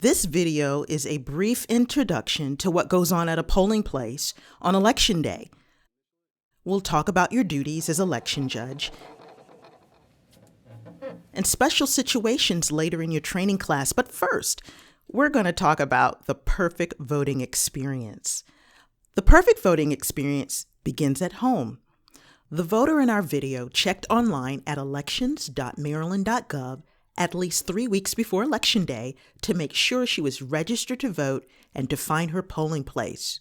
This video is a brief introduction to what goes on at a polling place on Election Day. We'll talk about your duties as election judge and special situations later in your training class. But first, we're going to talk about the perfect voting experience. The perfect voting experience begins at home. The voter in our video checked online at elections.maryland.gov at least 3 weeks before Election Day to make sure she was registered to vote and to find her polling place.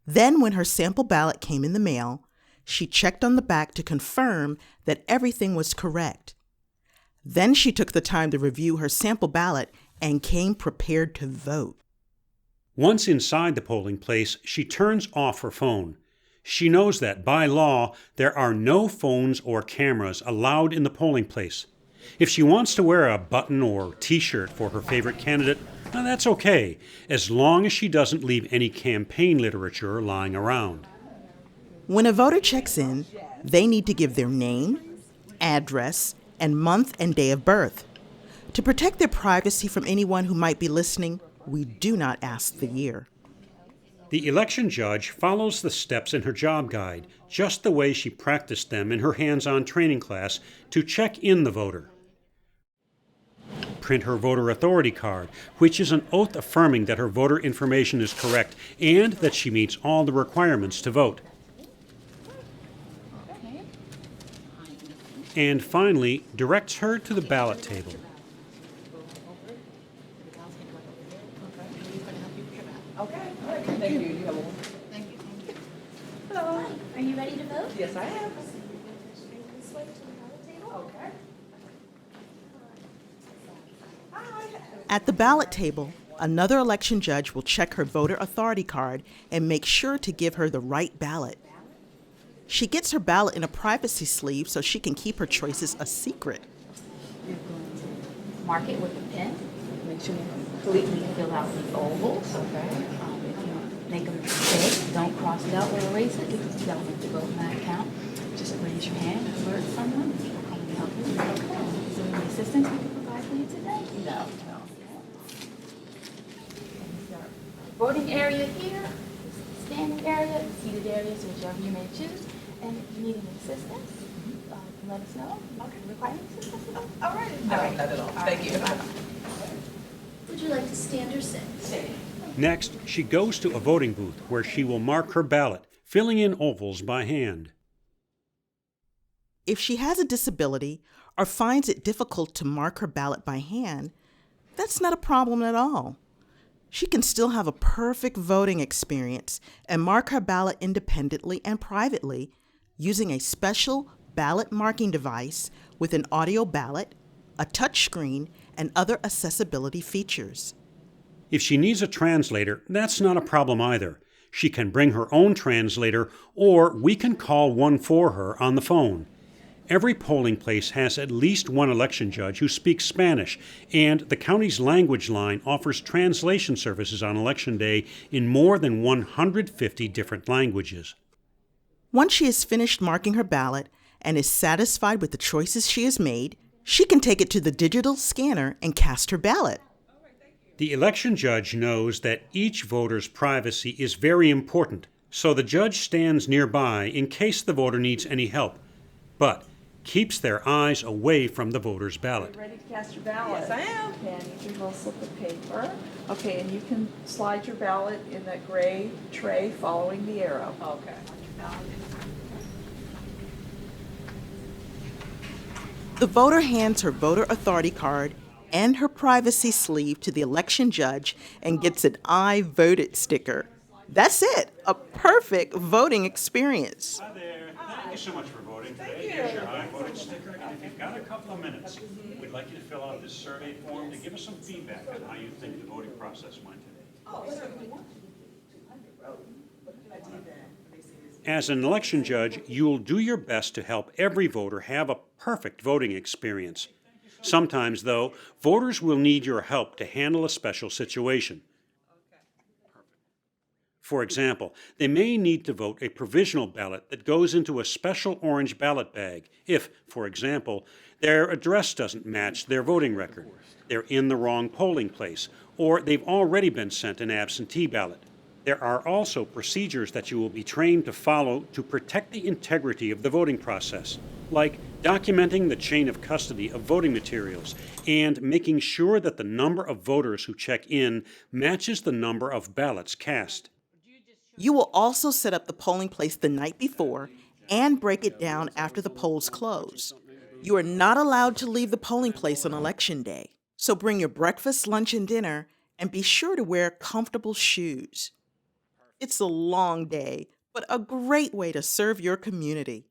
Then, when her sample ballot came in the mail, she checked on the back to confirm that everything was correct. Then she took the time to review her sample ballot and came prepared to vote. Once inside the polling place, she turns off her phone. She knows that, by law, there are no phones or cameras allowed in the polling place. If she wants to wear a button or t-shirt for her favorite candidate, that's okay, as long as she doesn't leave any campaign literature lying around. When a voter checks in, they need to give their name, address, and month and day of birth. To protect their privacy from anyone who might be listening, we do not ask the year. The election judge follows the steps in her job guide, just the way she practiced them in her hands-on training class to check in the voter. Print her voter authority card, which is an oath affirming that her voter information is correct and that she meets all the requirements to vote. And finally, directs her to the ballot table. Okay. Thank you. You have one. Thank you. Hello. Are you ready to vote? Yes, I am. This way to the ballot table. Okay. At the ballot table, another election judge will check her voter authority card and make sure to give her the right ballot. She gets her ballot in a privacy sleeve so she can keep her choices a secret. You're going to mark it with a pen. Make sure you completely fill out the ovals. Okay. If you make a mistake, don't cross it out or erase it because you don't make the vote in that account. Just raise your hand, alert someone, and help you. Okay. Is there any assistance we can provide for you today? No. Voting area here, standing area, seated areas, whichever you may choose. And if you need any assistance, let us know. Okay. Require any assistance at all? All right. No, not at all. Thank you. Would you like to stand or sit? Next, she goes to a voting booth where she will mark her ballot, filling in ovals by hand. If she has a disability or finds it difficult to mark her ballot by hand, that's not a problem at all. She can still have a perfect voting experience and mark her ballot independently and privately using a special ballot marking device with an audio ballot, a touch screen, and other accessibility features. If she needs a translator, that's not a problem either. She can bring her own translator, or we can call one for her on the phone. Every polling place has at least one election judge who speaks Spanish, and the county's language line offers translation services on Election Day in more than 150 different languages. Once she has finished marking her ballot and is satisfied with the choices she has made, she can take it to the digital scanner and cast her ballot. The election judge knows that each voter's privacy is very important, so the judge stands nearby in case the voter needs any help, but keeps their eyes away from the voter's ballot. Ready to cast your ballot? Yes, I am. Okay, I need your little slip of paper. Okay, and you can slide your ballot in that gray tray following the arrow. Okay. The voter hands her voter authority card and her privacy sleeve to the election judge and gets an I voted sticker. That's it, a perfect voting experience. Hi there. Thank you so much for voting today. Here's your I voted sticker. And if you've got a couple of minutes, we'd like you to fill out this survey form to give us some feedback on how you think the voting process went today. As an election judge, you'll do your best to help every voter have a perfect voting experience. Sometimes, though, voters will need your help to handle a special situation. For example, they may need to vote a provisional ballot that goes into a special orange ballot bag if, for example, their address doesn't match their voting record, they're in the wrong polling place, or they've already been sent an absentee ballot. There are also procedures that you will be trained to follow to protect the integrity of the voting process, like documenting the chain of custody of voting materials and making sure that the number of voters who check in matches the number of ballots cast. You will also set up the polling place the night before and break it down after the polls close. You are not allowed to leave the polling place on Election Day, so bring your breakfast, lunch, and dinner, and be sure to wear comfortable shoes. It's a long day, but a great way to serve your community.